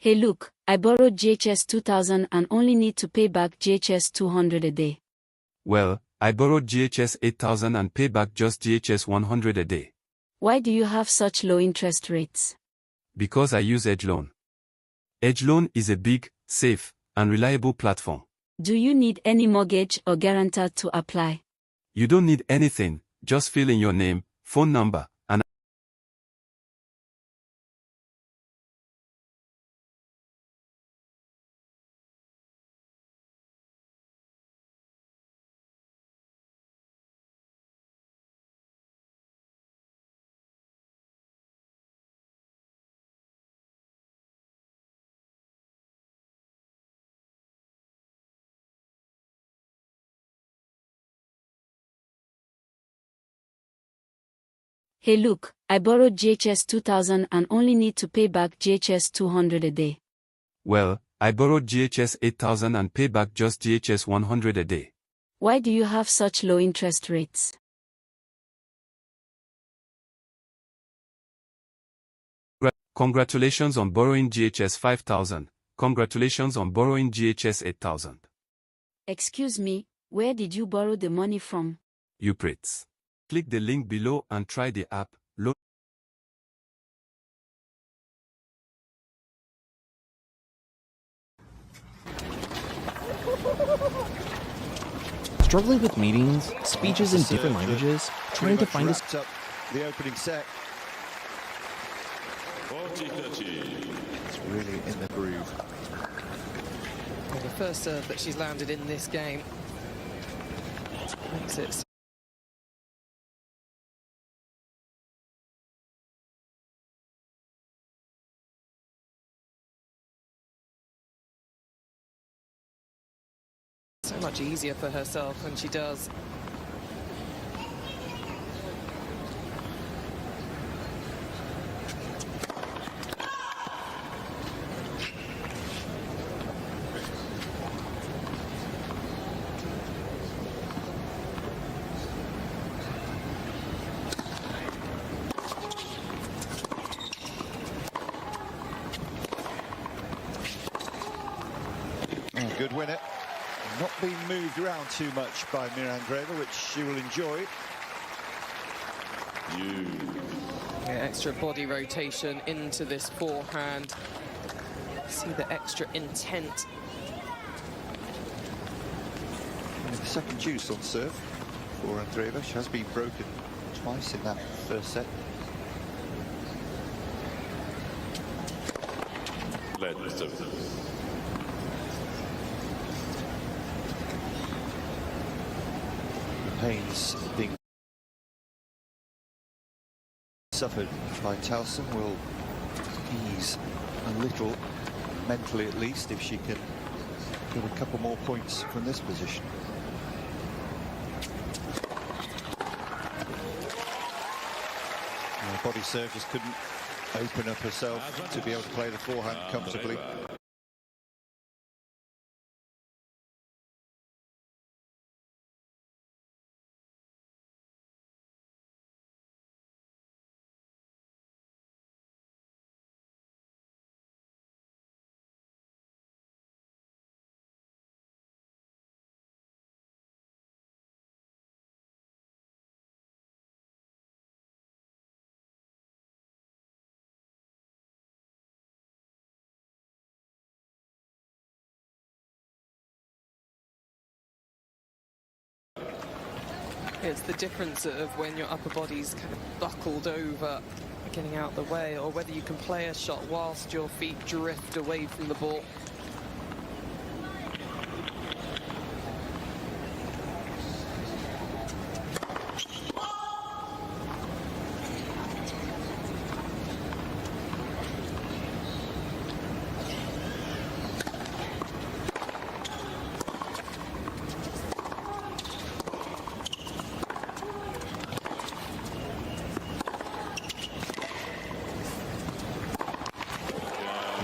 Hey look, I borrowed JHS 2000 and only need to pay back JHS 200 a day. Well, I borrowed GHS 8000 and pay back just GHS 100 a day. Why do you have such low interest rates? Because I use Edge Loan. Edge Loan is a big, safe, and reliable platform. Do you need any mortgage or guarantor to apply? You don't need anything, just fill in your name, phone number, and Hey look, I borrowed JHS 2000 and only need to pay back JHS 200 a day. well, I borrowed GHS 8000 and pay back just GHS 100 a day. Why do you have such low interest rates? Congratulations on borrowing GHS 5000. Congratulations on borrowing GHS 8000. Excuse me, where did you borrow the money from? UPRITS. Click the link below and try the app. Struggling with meetings, speeches in different languages, trying to find up the opening set. It's really in the groove. Well, the first serve that she's landed in this game makes it so much easier for herself when she does. Good winner. Not being moved around too much by Miran Graver, which she will enjoy. Yeah, extra body rotation into this forehand. See the extra intent. And the second juice on serve for Andreeva. She has been broken twice in that first set. Pains being suffered by Towson will ease a little, mentally at least, if she can get a couple more points from this position. Body serve just couldn't open up herself to be able to play the forehand comfortably. It's the difference of when your upper body's kind of buckled over, getting out the way, or whether you can play a shot whilst your feet drift away from the ball.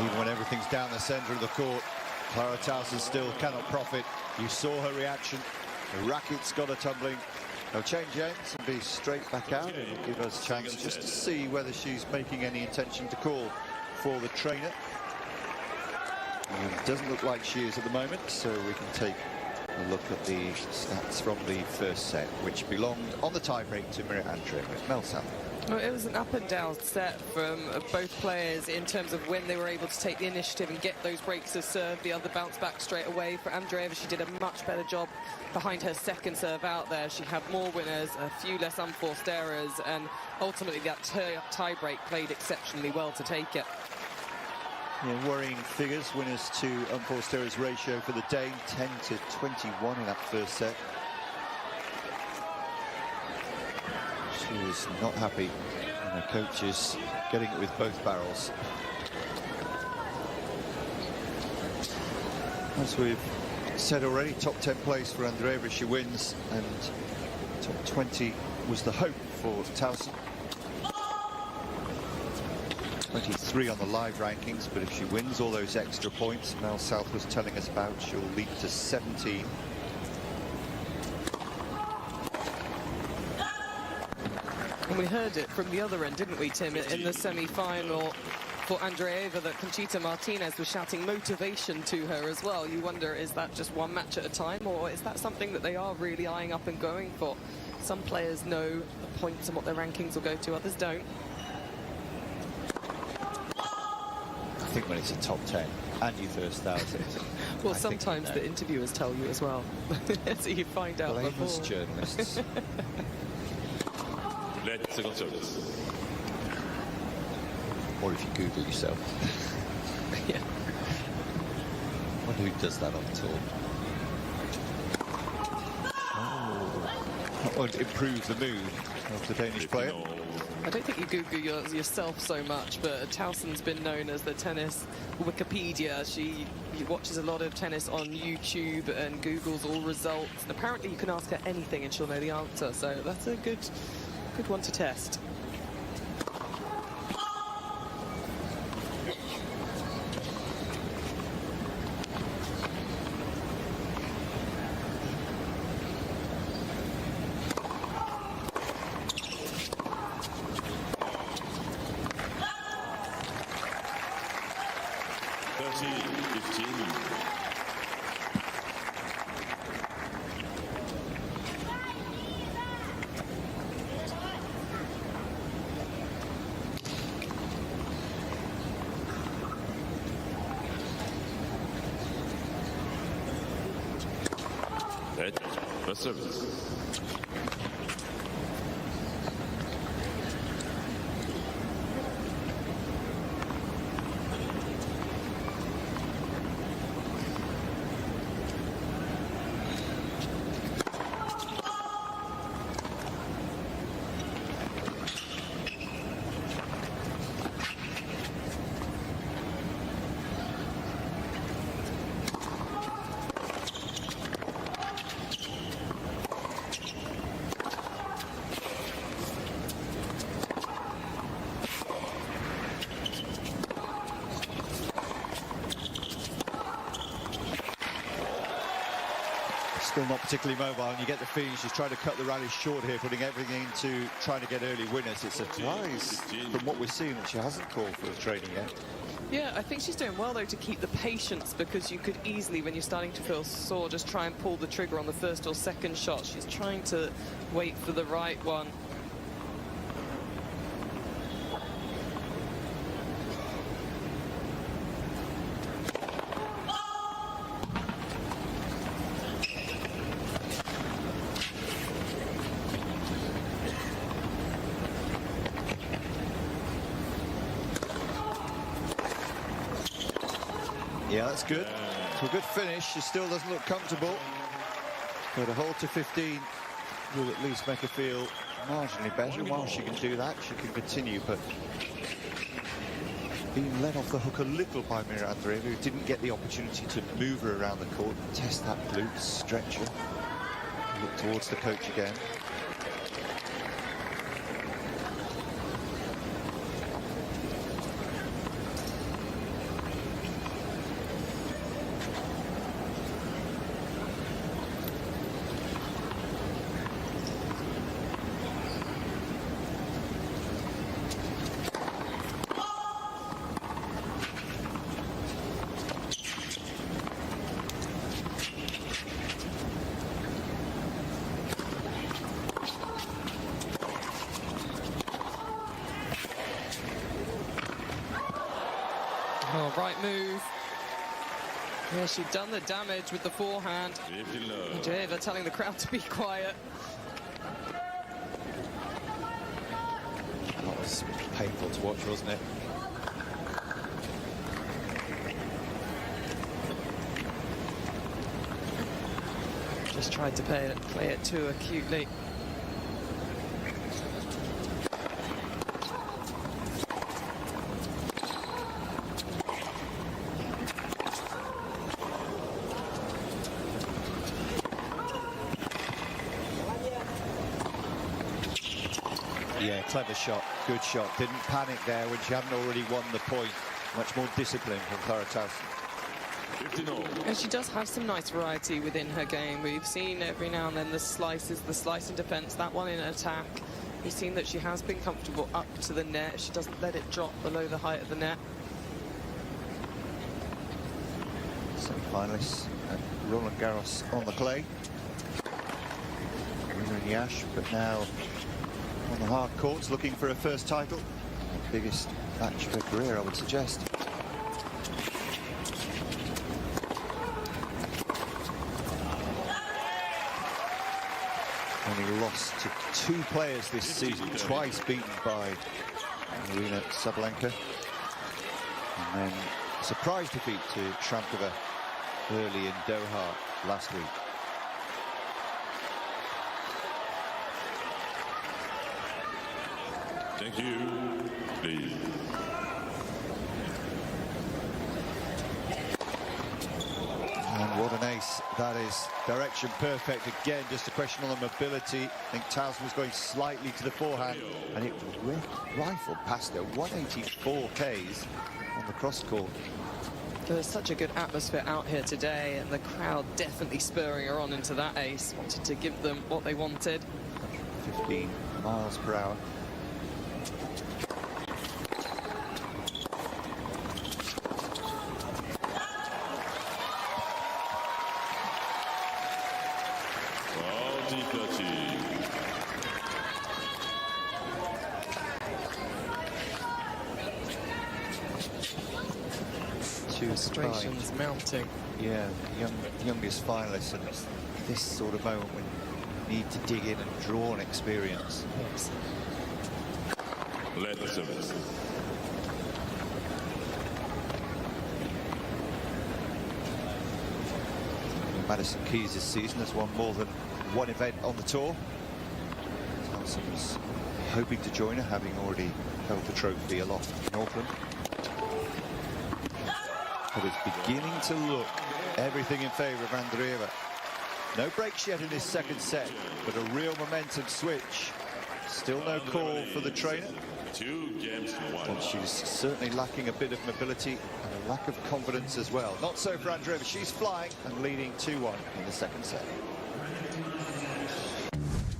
Even when everything's down the centre of the court, Clara Towson still cannot profit. You saw her reaction. The racket's got her tumbling. They'll change ends and be straight back out and give us a chance just to see whether she's making any intention to call for the trainer. And doesn't look like she is at the moment, so we can take a look at the stats from the first set, which belonged on the tiebreak to Maria Andreeva. Mel South. Well, it was an up and down set from both players in terms of when they were able to take the initiative and get those breaks of serve. The other bounced back straight away. For Andreeva, she did a much better job behind her second serve out there. She had more winners, a few less unforced errors, and ultimately that tie-break played exceptionally well to take it. Yeah, worrying figures. Winners to unforced errors ratio for the Dane, 10-21 in that first set. She is not happy, and her coach is getting it with both barrels. As we've said already, top 10 place for Andreeva if she wins, and top 20 was the hope for Towson. 23 on the live rankings, but if she wins all those extra points Mel South was telling us about, she'll leap to 17. And we heard it from the other end, didn't we, Tim, in the semi-final for Andreeva, that Conchita Martinez was shouting motivation to her as well. You wonder, is that just one match at a time, or is that something that they are really eyeing up and going for? Some players know the points and what their rankings will go to, others don't. I think when it's a top 10 and you first 1,000. Well, sometimes the interviewers tell you as well. So you find out Blameless before. journalists. Red second service. Or if you Google yourself. Yeah. I wonder who does that on tour. Oh, that would improve the mood of the Danish player. I don't think you Google yourself so much, but Towson's been known as the tennis Wikipedia. She watches a lot of tennis on YouTube and Googles all results. And apparently you can ask her anything and she'll know the answer. So that's a good one to test. Red first service. Still not particularly mobile, and you get the feeling she's trying to cut the rally short here, putting everything into trying to get early winners. It's a surprise from what we're seeing that she hasn't called for the training yet. Yeah, I think she's doing well, though, to keep the patience, because you could easily, when you're starting to feel sore, just try and pull the trigger on the first or second shot. She's trying to wait for the right one. Yeah, that's good. So a good finish. She still doesn't look comfortable, but a hold to 15 will at least make her feel marginally better. While she can do that, she can continue, but being let off the hook a little by Maria Andreeva, who didn't get the opportunity to move her around the court, test that glute, stretch her, look towards the coach again. Oh, right move. Yeah, she'd done the damage with the forehand. Andreeva telling the crowd to be quiet. That was painful to watch, wasn't it? Just tried to play it too acutely. Yeah, clever shot, good shot. Didn't panic there when she hadn't already won the point. Much more discipline from Clara Towson. And she does have some nice variety within her game. We've seen every now and then the slice in defence, that one in attack. We've seen that she has been comfortable up to the net. She doesn't let it drop below the height of the net. Semi-finalists at Roland Garros on the clay. Winner in Yash, but now on the hard courts looking for her first title. Biggest match of her career, I would suggest. Only lost to 2 players this season, twice beaten by Marina Sabalenka. And then a surprise defeat to Shrankova early in Doha last week. Thank you. Please. And what an ace that is. Direction perfect again, just a question on the mobility. I think Towson was going slightly to the forehand and it rifled past her. 184 Ks on the cross court. There's such a good atmosphere out here today, and the crowd definitely spurring her on into that ace. Wanted to give them what they wanted. 15 miles per hour. Frustrations mounting. Yeah, youngest finalist, and it's this sort of moment when you need to dig in and draw on experience. Yes. Let the service. Madison Keys this season has won more than one event on the tour. Towson's hoping to join her, having already held the trophy aloft in Auckland. But it's beginning to look everything in favour of Andreeva. No breaks yet in this second set, but a real momentum switch. Still no call for the trainer. 2 games to 1. And she's certainly lacking a bit of mobility and a lack of confidence as well. Not so for Andreeva. She's flying and leading 2-1 in the second set.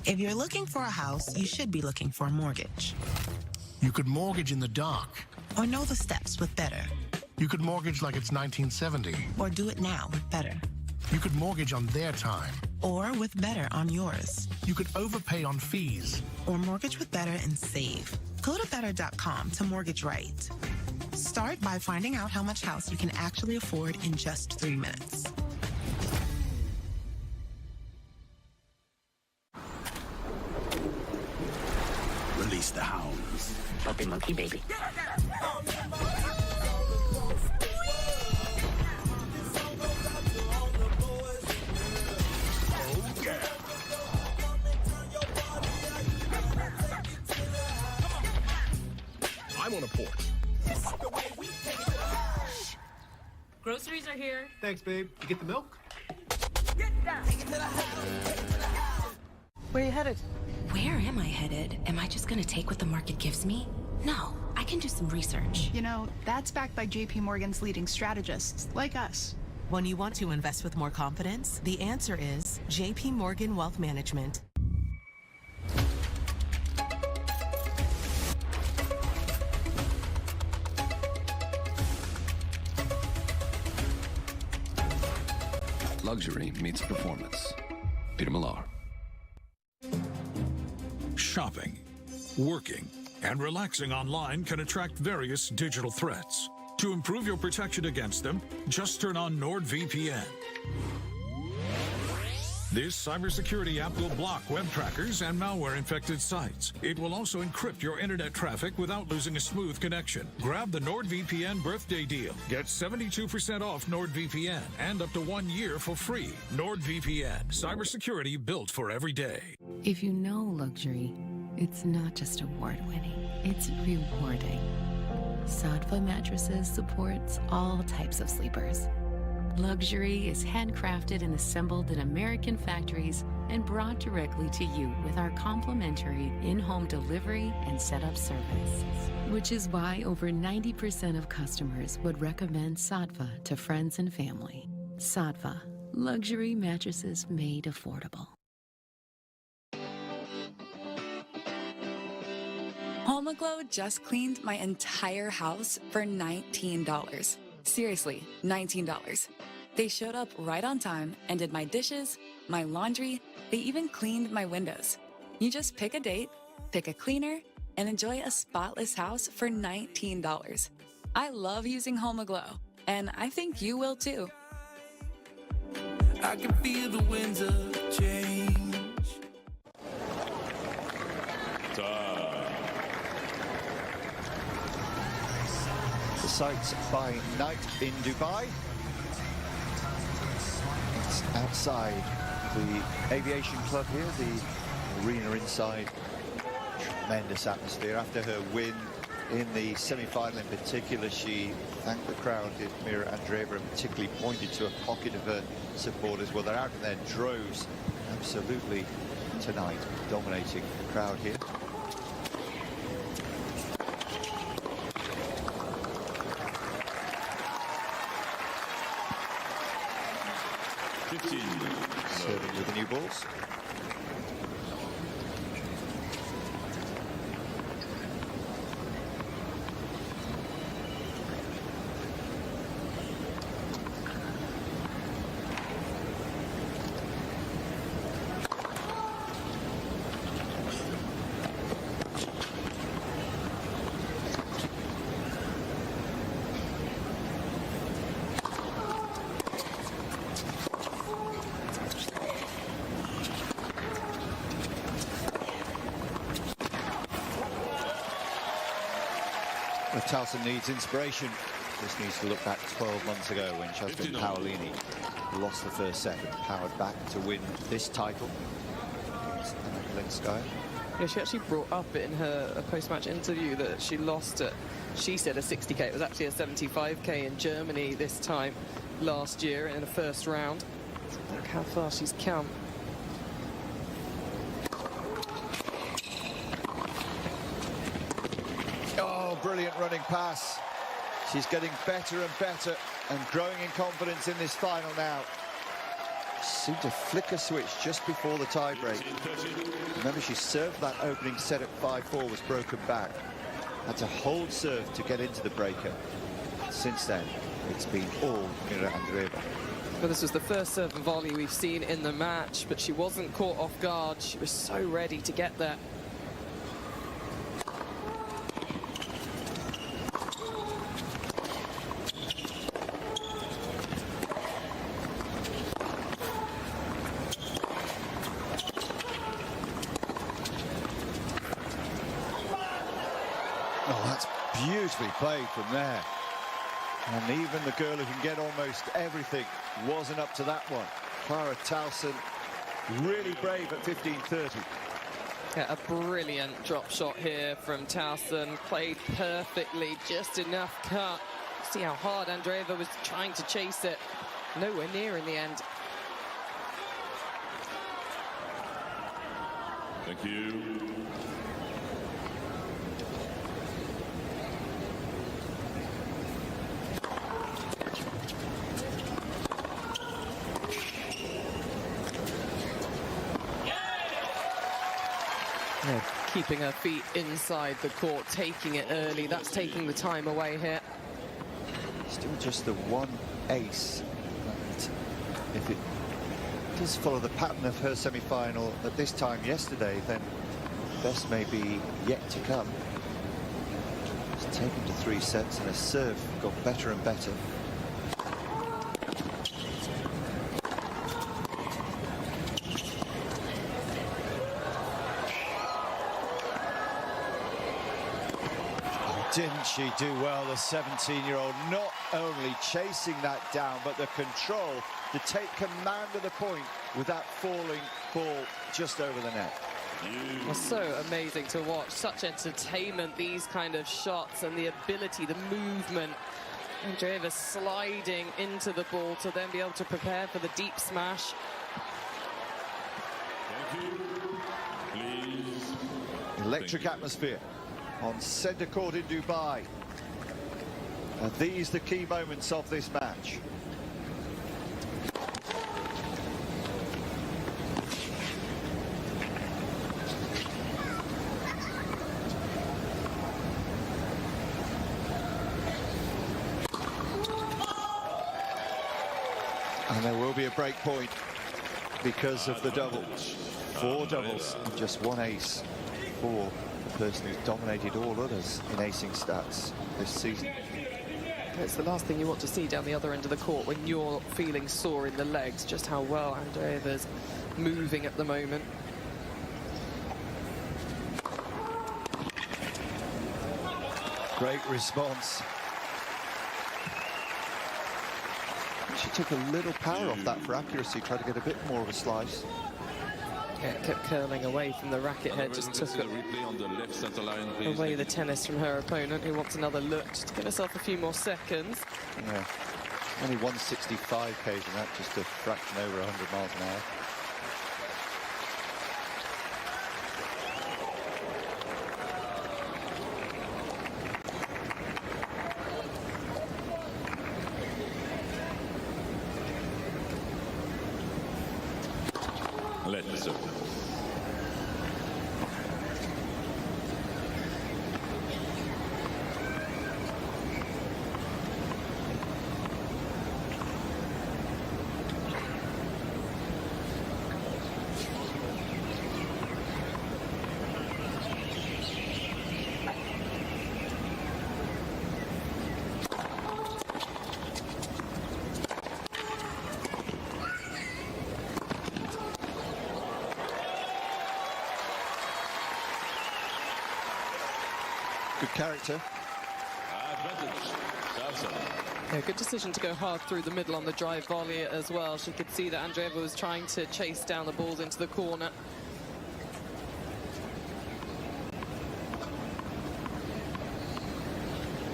If you're looking for a house, you should be looking for a mortgage. You could mortgage in the dark. Or know the steps with Better. You could mortgage like it's 1970. Or do it now with Better. You could mortgage on their time. Or with Better on yours. You could overpay on fees. Or mortgage with Better and save. Go to better.com to mortgage right. Start by finding out how much house you can actually afford in just 3 minutes. Release the hounds. Puppy monkey baby. I'm on a porch. Groceries are here. Thanks, babe. You get the milk? Where are you headed? Where am I headed? Am I just gonna take what the market gives me? No, I can do some research. You know, that's backed by JP Morgan's leading strategists, like us. When you want to invest with more confidence, the answer is JP Morgan Wealth Management. Luxury meets performance. Peter Millar. Shopping, working, and relaxing online can attract various digital threats. To improve your protection against them, just turn on NordVPN. This cybersecurity app will block web trackers and malware-infected sites. It will also encrypt your internet traffic without losing a smooth connection. Grab the NordVPN birthday deal. Get 72% off NordVPN and up to 1 year for free. NordVPN, cybersecurity built for every day. If you know luxury, it's not just award-winning, it's rewarding. Sadva Mattresses supports all types of sleepers. Luxury is handcrafted and assembled in American factories and brought directly to you with our complimentary in-home delivery and setup service. Which is why over 90% of customers would recommend Sadva to friends and family. Sadva, luxury mattresses made affordable. HomeAglow just cleaned my entire house for $19. Seriously, $19. They showed up right on time and did my dishes, my laundry, they even cleaned my windows. You just pick a date, pick a cleaner, and enjoy a spotless house for $19. I love using HomeAglow, and I think you will too. I can feel the winds of change. The sights by night in Dubai. It's outside the aviation club here, the arena inside. Tremendous atmosphere. After her win in the semi-final in particular, she thanked the crowd, did Mira Andreeva, and particularly pointed to a pocket of her supporters. Well, they're out in their droves, absolutely tonight, dominating the crowd here. Serving with the new balls. Towson needs inspiration. Just needs to look back 12 months ago when Jasmine Paolini lost the first set and powered back to win this title against Anna Kalinskaya. Yeah, she actually brought up in her post-match interview that she lost at, she said, a 60k. It was actually a 75k in Germany this time last year in the first round. Look how far she's come. Brilliant running pass. She's getting better and better and growing in confidence in this final now. She seemed to flick a switch just before the tiebreak. Remember, she served that opening set at 5-4, was broken back. Had to hold serve to get into the breaker. Since then, it's been all Mira Andreeva. Well, this was the first serve and volley we've seen in the match, but she wasn't caught off guard. She was so ready to get there. Oh, that's beautifully played from there. And even the girl who can get almost everything wasn't up to that one. Clara Towson, really brave at 15:30. Yeah, a brilliant drop shot here from Towson. Played perfectly, just enough cut. See how hard Andreeva was trying to chase it. Nowhere near in the end. Thank you. Yeah, keeping her feet inside the court, taking it early. That's taking the time away here. Still just the one ace. And if it does follow the pattern of her semi-final at this time yesterday, then best may be yet to come. Just taken to 3 sets, and her serve got better and better. Didn't she do well, the 17-year-old, not only chasing that down, but the control to take command of the point with that falling ball just over the net. Well, so amazing to watch, such entertainment, these kind of shots, and the ability, the movement. Andreeva sliding into the ball to then be able to prepare for the deep smash. Thank you. Please. Electric atmosphere on centre court in Dubai. Are these the key moments of this match? And there will be a break point because of the double. 4 doubles and just 1 ace for the person who's dominated all others in acing stats this season. It's the last thing you want to see down the other end of the court when you're feeling sore in the legs, just how well Andreeva's moving at the moment. Great response. She took a little power off that for accuracy, tried to get a bit more of a slice. Yeah, it kept curling away from the racket head, just took away the tennis from her opponent, who wants another look just to give herself a few more seconds. Yeah, only 165 k's in that, just a fraction over 100 miles an hour. Let's go. Good character. Yeah, good decision to go hard through the middle on the drive volley as well. She could see that Andreeva was trying to chase down the balls into the corner.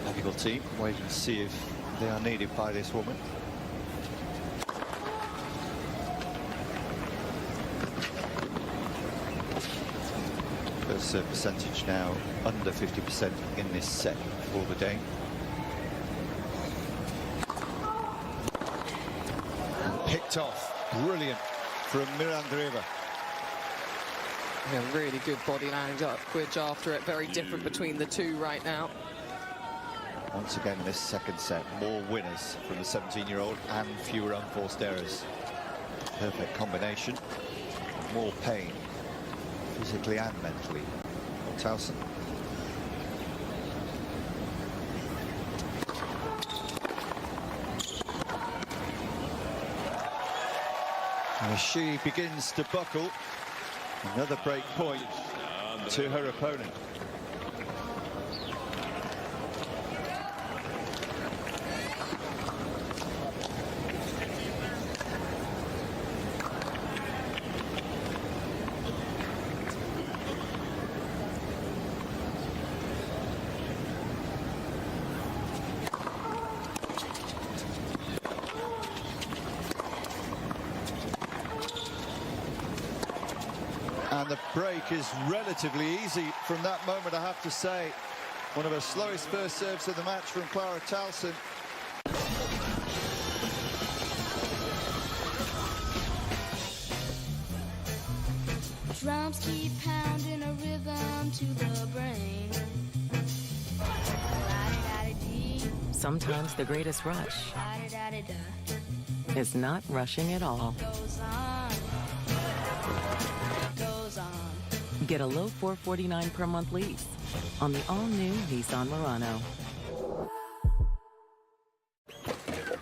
Technical team waiting to see if they are needed by this woman. First serve percentage now under 50% in this set for the Dane. And picked off, brilliant from Andreeva. Yeah, really good body language after it. Very different between the two right now. Once again, this second set, more winners from the 17-year-old and fewer unforced errors. Perfect combination. More pain, physically and mentally, for Towson. As she begins to buckle, another break point to her opponent. And the break is relatively easy from that moment, I have to say. One of her slowest first serves of the match from Clara Towson. Drums keep pounding a rhythm to the brain. Sometimes the greatest rush is not rushing at all. Get a low $449 per month lease on the all-new Nissan Murano.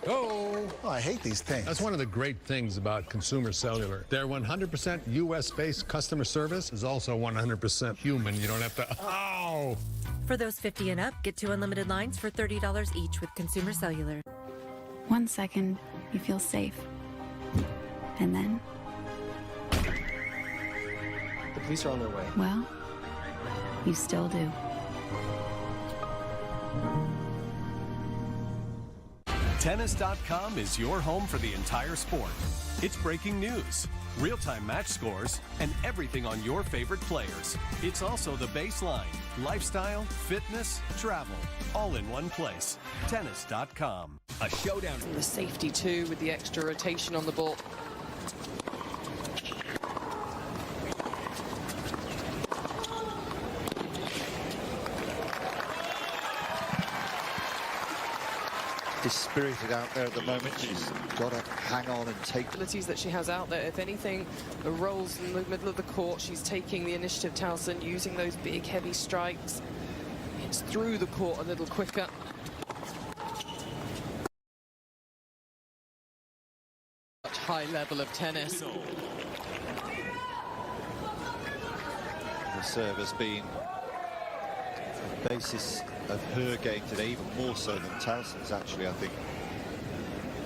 Oh, I hate these things. That's one of the great things about Consumer Cellular. Their 100% U.S.-based customer service is also 100% human. You don't have to, ow! For those 50 and up, get 2 unlimited lines for $30 each with Consumer Cellular. 1 second, you feel safe. And then, The police are on their way. well, you still do. Tennis.com is your home for the entire sport. It's breaking news, real-time match scores, and everything on your favorite players. It's also the baseline, lifestyle, fitness, travel, all in one place. Tennis.com. A showdown. The safety too, with the extra rotation on the ball. Dispirited out there at the moment. She's got to hang on and take Abilities that she has out there. If anything, the rolls in the middle of the court, she's taking the initiative. Towson using those big, heavy strikes. It's through the court a little quicker. Such high level of tennis. The serve has been the basis of her game today, even more so than Towson's actually, I think.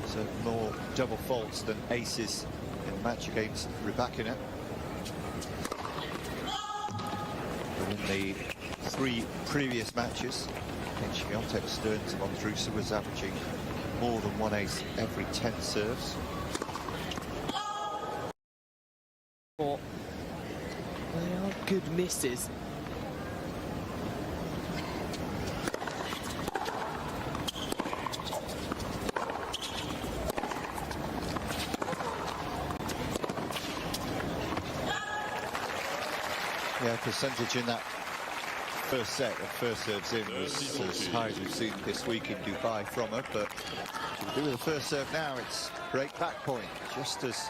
So more double faults than aces in the match against Rybakina. But in the 3 previous matches against Świątek, Stearns and Vondrousa was averaging more than 1 ace every 10 serves. They are good misses. Yeah, percentage in that first set of first serves in was as high as we've seen this week in Dubai from her, but to do with the first serve now, it's break back point. Just as,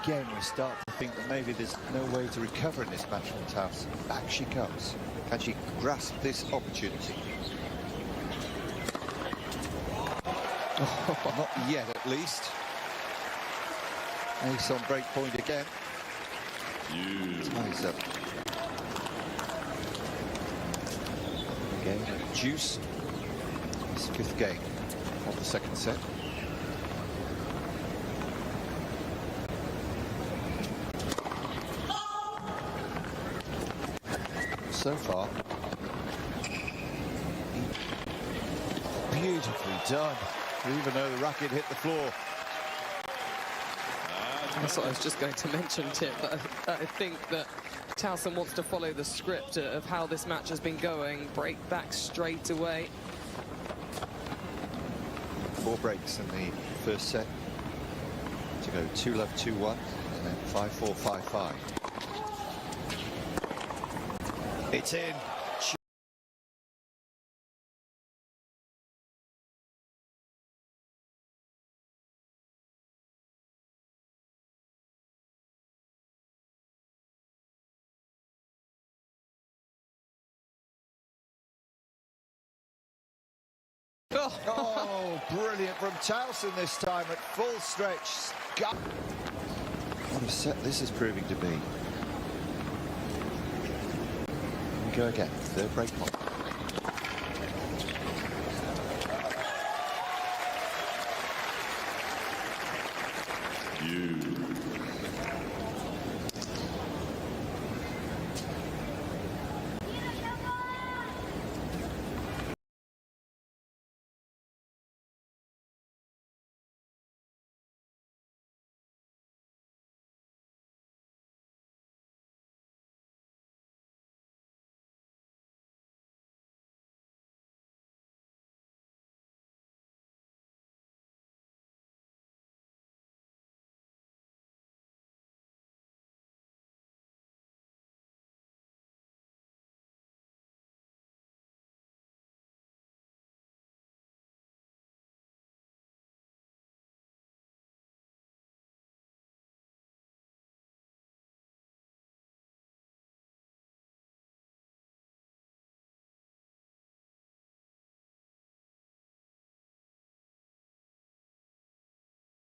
again, we start to think that maybe there's no way to recover in this match from Towson. Back she comes. Can she grasp this opportunity? Oh, not yet, at least. Ace on break point again. Ties up. Game of juice. It's the 5th game of the second set. So far, beautifully done, even though the racket hit the floor. That's what I was just going to mention, Tip, but I think that Towson wants to follow the script of how this match has been going, break back straight away. 4 breaks in the first set to go 2-love, 2-1, and then 5-4, 5-5. It's in. Oh, brilliant from Towson this time at full stretch. What a set this is proving to be. Here we go again, 3rd break point.